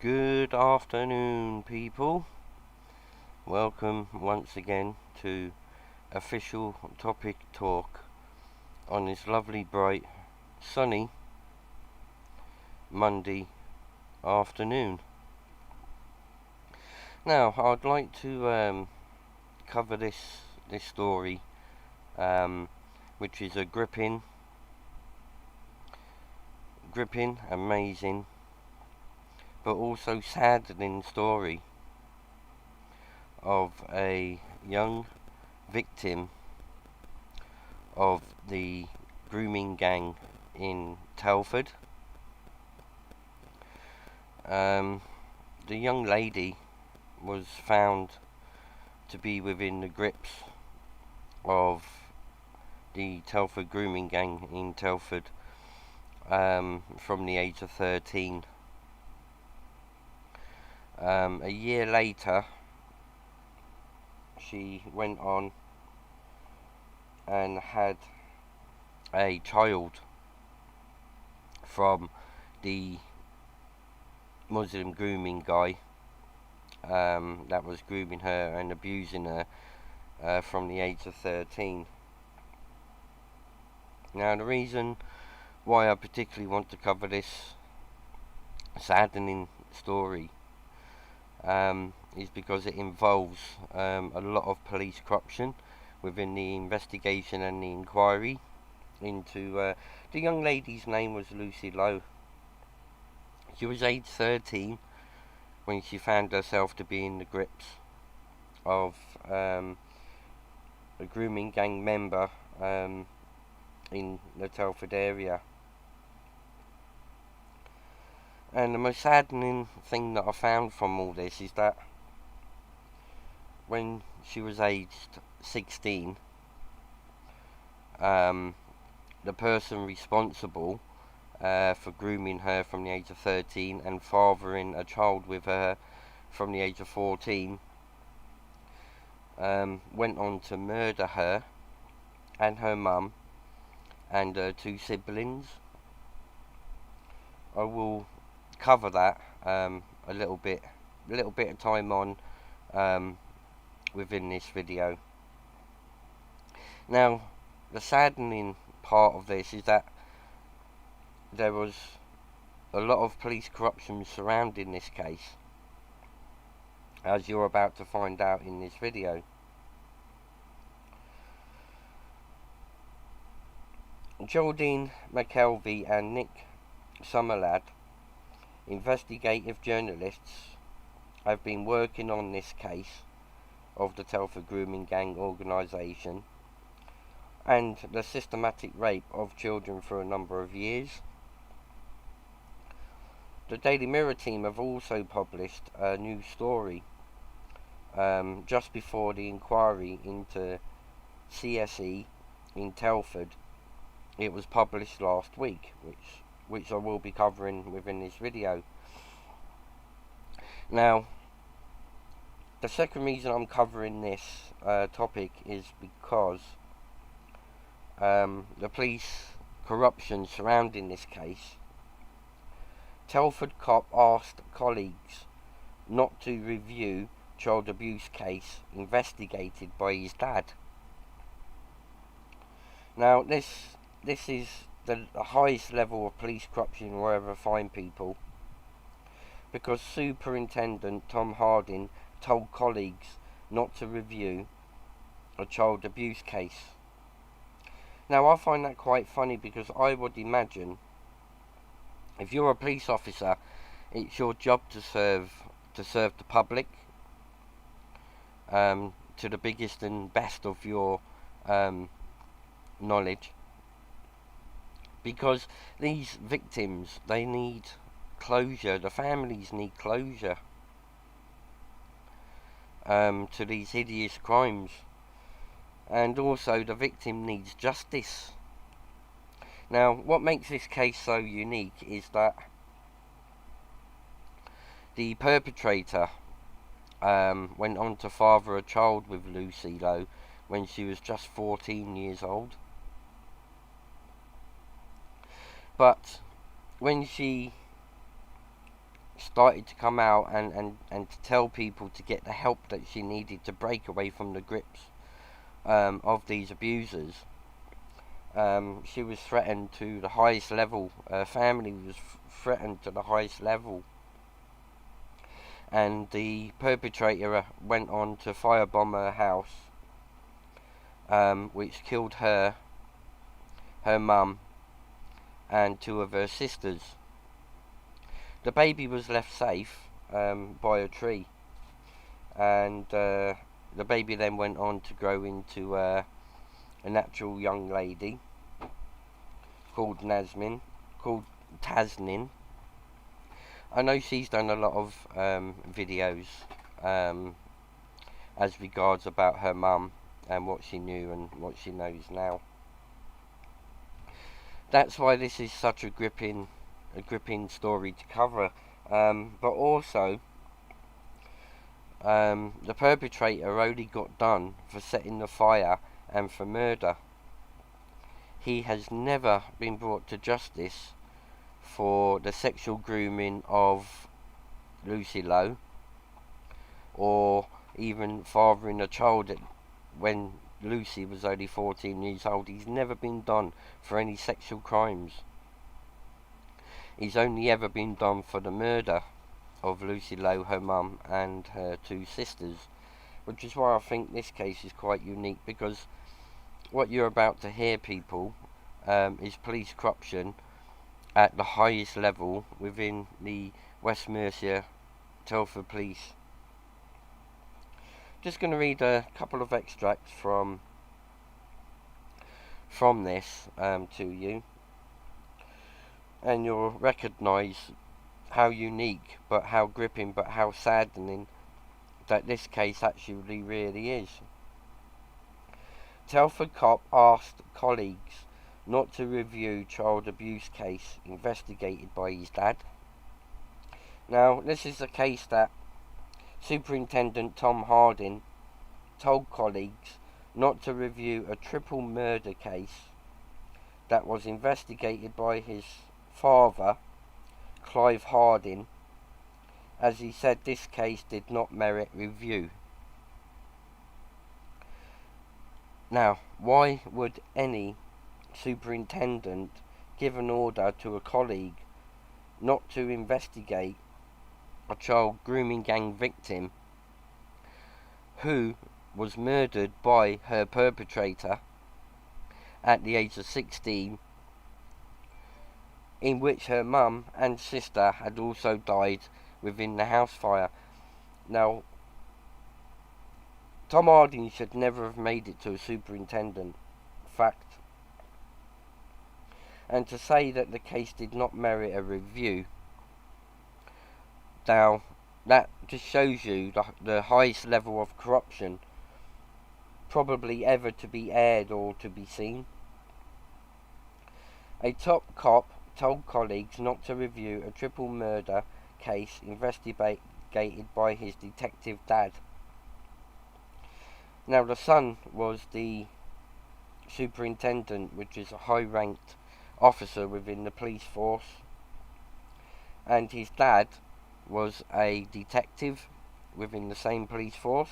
Good afternoon, people. Welcome once again to Official Topic Talk on this lovely, bright, sunny Monday afternoon. Now, I'd like to cover this story, which is a gripping, amazing, but also saddening story of a young victim of the grooming gang in Telford. The young lady was found to be within the grips of the Telford grooming gang in Telford from the age of 13. A year later, she went on and had a child from the Muslim grooming guy that was grooming her and abusing her from the age of 13. Now, the reason why I particularly want to cover this saddening story is because it involves a lot of police corruption within the investigation and the inquiry into the young lady's name was Lucy Lowe. She was age 13 when she found herself to be in the grips of a grooming gang member in the Telford area. And the most saddening thing that I found from all this is that when she was aged 16, the person responsible for grooming her from the age of 13 and fathering a child with her from the age of 14 went on to murder her and her mum and her two siblings. I will cover that a little bit of time on within this video. Now, the saddening part of this is that there was a lot of police corruption surrounding this case, as you're about to find out in this video. Geraldine McKelvey and Nick Summerlad, investigative journalists, have been working on this case of the Telford Grooming Gang organisation and the systematic rape of children for a number of years. The Daily Mirror team have also published a new story just before the inquiry into CSE in Telford. It was published last week, which I will be covering within this video. Now, the second reason I'm covering this topic is because the police corruption surrounding this case. Telford cop asked colleagues not to review child abuse case investigated by his dad. Now, this is the highest level of police corruption you'll ever find, people, because Superintendent Tom Harding told colleagues not to review a child abuse case. Now, I find that quite funny, because I would imagine if you're a police officer, it's your job to serve the public to the biggest and best of your knowledge, because these victims, they need closure. The families need closure to these hideous crimes, and also the victim needs justice. Now, what makes this case so unique is that the perpetrator went on to father a child with Lucy Lowe when she was just 14 years old. But when she started to come out and to tell people to get the help that she needed to break away from the grips of these abusers. She was threatened to the highest level. Her family was threatened to the highest level. And the perpetrator went on to firebomb her house, which killed her mum, and 2 of her sisters. The baby was left safe by a tree, and the baby then went on to grow into a natural young lady called Tasnin. I know she's done a lot of videos as regards about her mum and what she knew and what she knows now. That's why this is such a gripping story to cover. But also, the perpetrator only got done for setting the fire and for murder. He has never been brought to justice for the sexual grooming of Lucy Lowe, or even fathering a child when Lucy was only 14 years old. He's never been done for any sexual crimes. He's only ever been done for the murder of Lucy Lowe, her mum, and her 2 sisters, which is why I think this case is quite unique, because what you're about to hear, people, is police corruption at the highest level within the West Mercia Telford Police. Just going to read a couple of extracts from this to you, and you'll recognise how unique, but how gripping, but how saddening that this case actually really is. Telford cop asked colleagues not to review child abuse case investigated by his dad. Now, this is a case that Superintendent Tom Harding told colleagues not to review a triple murder case that was investigated by his father, Clive Harding, as he said this case did not merit review. Now, why would any superintendent give an order to a colleague not to investigate a child grooming gang victim who was murdered by her perpetrator at the age of 16, in which her mum and sister had also died within the house fire? Now, Tom Harding should never have made it to a superintendent, fact. And to say that the case did not merit a review, now that just shows you the highest level of corruption probably ever to be aired or to be seen. A top cop told colleagues not to review a triple murder case investigated by his detective dad. Now, the son was the superintendent, which is a high-ranked officer within the police force, and his dad was a detective within the same police force.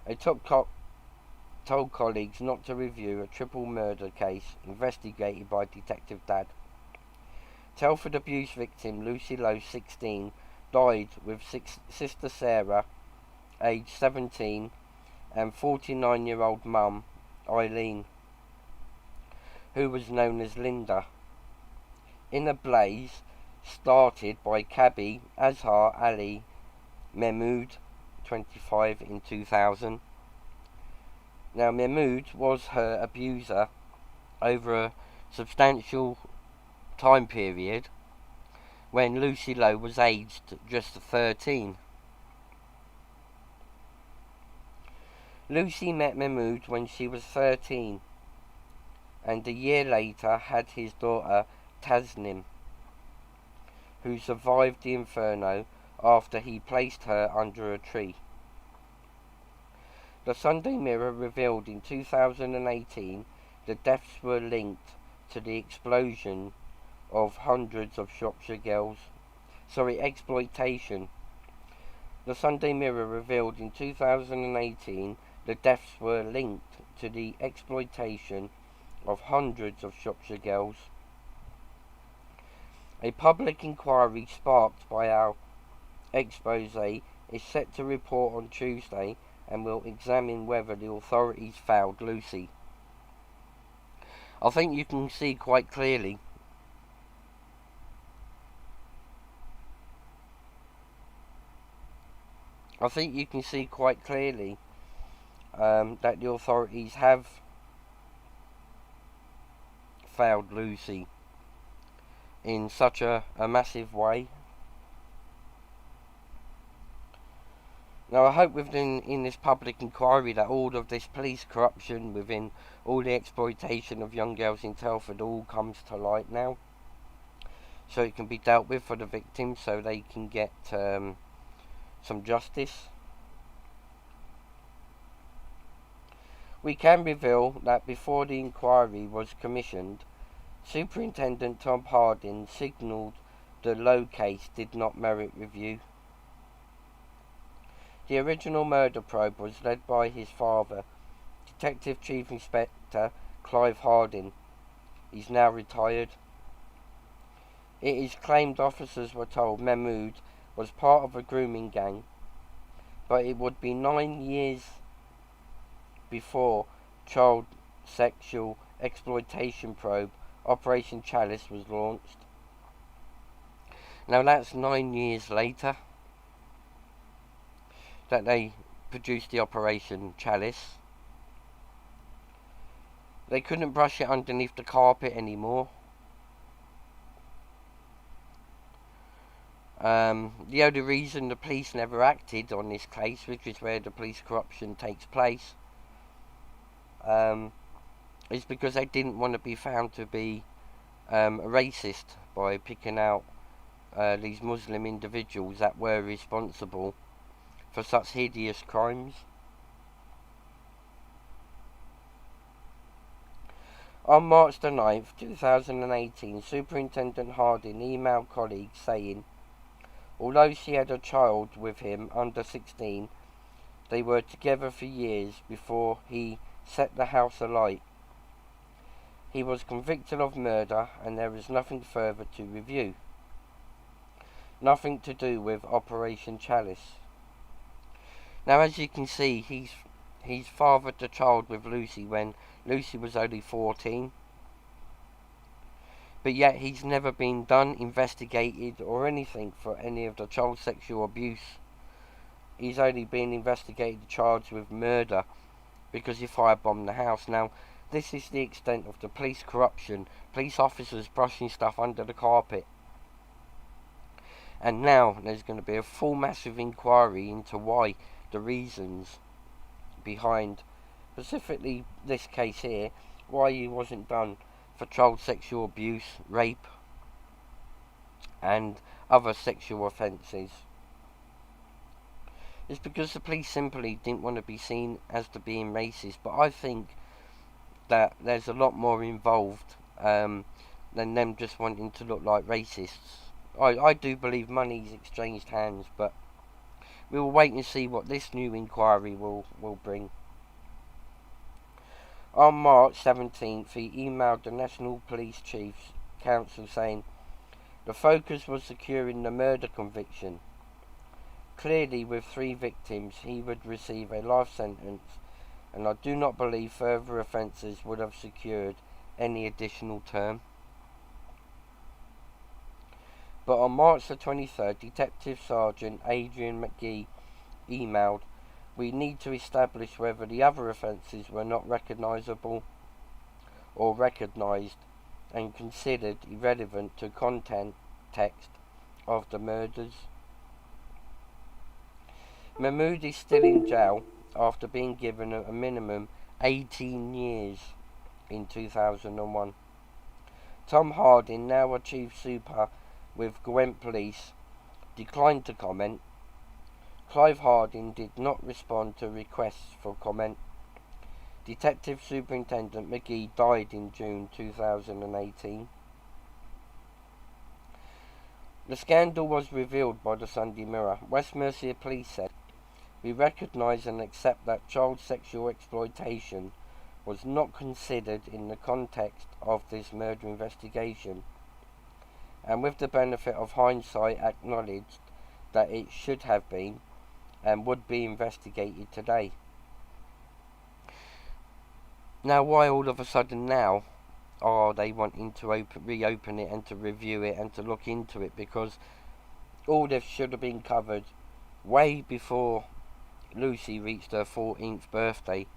A top cop told colleagues not to review a triple murder case investigated by detective dad. Telford abuse victim Lucy Lowe, 16, died with sister Sarah, aged 17, and 49-year-old mum, Eileen, who was known as Linda, in a blaze started by cabbie Azhar Ali Mahmood, 25, in 2000. Now, Mahmood was her abuser over a substantial time period when Lucy Lowe was aged just 13. Lucy met Mahmood when she was 13, and a year later had his daughter Tasnim, who survived the inferno after he placed her under a tree. The Sunday Mirror revealed in 2018 the deaths were linked to the explosion of hundreds of Shropshire girls. Exploitation. The Sunday Mirror revealed in 2018 the deaths were linked to the exploitation of hundreds of Shropshire girls. A public inquiry sparked by our expose is set to report on Tuesday and will examine whether the authorities found Lucy. I think you can see quite clearly that the authorities have found Lucy in such a massive way. Now I hope within this public inquiry that all of this police corruption within all the exploitation of young girls in Telford all comes to light now, so it can be dealt with for the victims, so they can get some justice. We can reveal that before the inquiry was commissioned, Superintendent Tom Harding signalled the Low case did not merit review. The original murder probe was led by his father, Detective Chief Inspector Clive Harding. He's now retired. It is claimed officers were told Mahmood was part of a grooming gang, but it would be 9 years before child sexual exploitation probe Operation Chalice was launched. Now that's 9 years later that they produced the Operation Chalice. They couldn't brush it underneath the carpet anymore. The only reason the police never acted on this case, which is where the police corruption takes place, is because they didn't want to be found to be a racist by picking out these Muslim individuals that were responsible for such hideous crimes. On March the 9th, 2018, Superintendent Harding emailed colleagues saying, although she had a child with him under 16, they were together for years before he set the house alight. He was convicted of murder and there is nothing further to review. Nothing to do with Operation Chalice. Now as you can see, he's fathered the child with Lucy when Lucy was only 14. But yet he's never been investigated or anything for any of the child sexual abuse. He's only been investigated, charged with murder because he firebombed the house. Now this is the extent of the police corruption, police officers brushing stuff under the carpet. And now there's going to be a full massive inquiry into why, the reasons behind specifically this case here, why he wasn't done for child sexual abuse, rape and other sexual offences. It's because the police simply didn't want to be seen as to being racist, but I think that there's a lot more involved than them just wanting to look like racists. I do believe money's exchanged hands, but we will wait and see what this new inquiry will bring. On March 17th, he emailed the National Police Chiefs Council saying the focus was securing the murder conviction. Clearly, with 3 victims, he would receive a life sentence, and I do not believe further offences would have secured any additional term. But on March the 23rd, Detective Sergeant Adrian McGee emailed, we need to establish whether the other offences were not recognisable or recognised and considered irrelevant to context of the murders. Mahmood is still in jail after being given a minimum 18 years in 2001. Tom Harding, now a chief super with Gwent Police, declined to comment. Clive Harding did not respond to requests for comment. Detective Superintendent McGee died in June 2018. The scandal was revealed by the Sunday Mirror. West Mercia Police said, "We recognise and accept that child sexual exploitation was not considered in the context of this murder investigation, and with the benefit of hindsight acknowledged that it should have been and would be investigated today." Now, why all of a sudden now are they wanting to reopen it and to review it and to look into it? Because all this should have been covered way before Lucy reached her 14th birthday,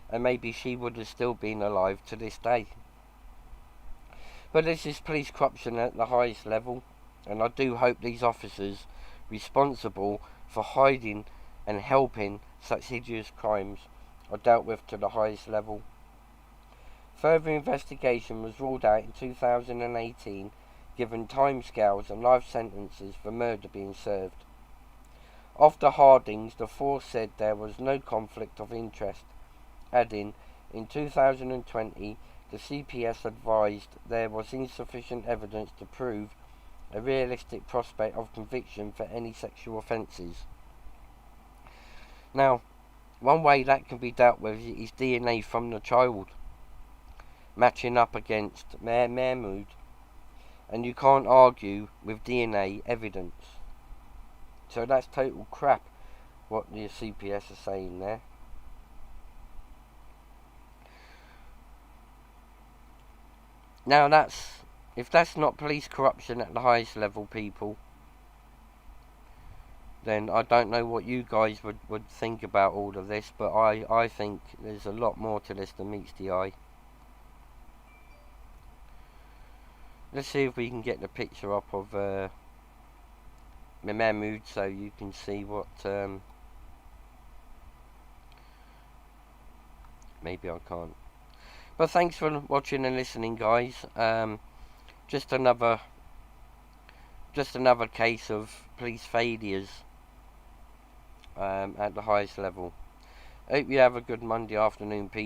and maybe she would have still been alive to this day. But this is police corruption at the highest level, and I do hope these officers responsible for hiding and helping such hideous crimes are dealt with to the highest level. Further investigation was ruled out in 2018, given timescales and life sentences for murder being served. Of the Hardings, the force said there was no conflict of interest, adding, in 2020, the CPS advised there was insufficient evidence to prove a realistic prospect of conviction for any sexual offences. Now, one way that can be dealt with is DNA from the child matching up against Mahmood, and you can't argue with DNA evidence. So that's total crap what the CPS are saying there. Now if that's not police corruption at the highest level, people, then I don't know what you guys would think about all of this, but I think there's a lot more to this than meets the eye. Let's see if we can get the picture up of Mahmood so you can see what maybe I can't. But thanks for watching and listening, guys. Just another case of police failures at the highest level. Hope you have a good Monday afternoon, people.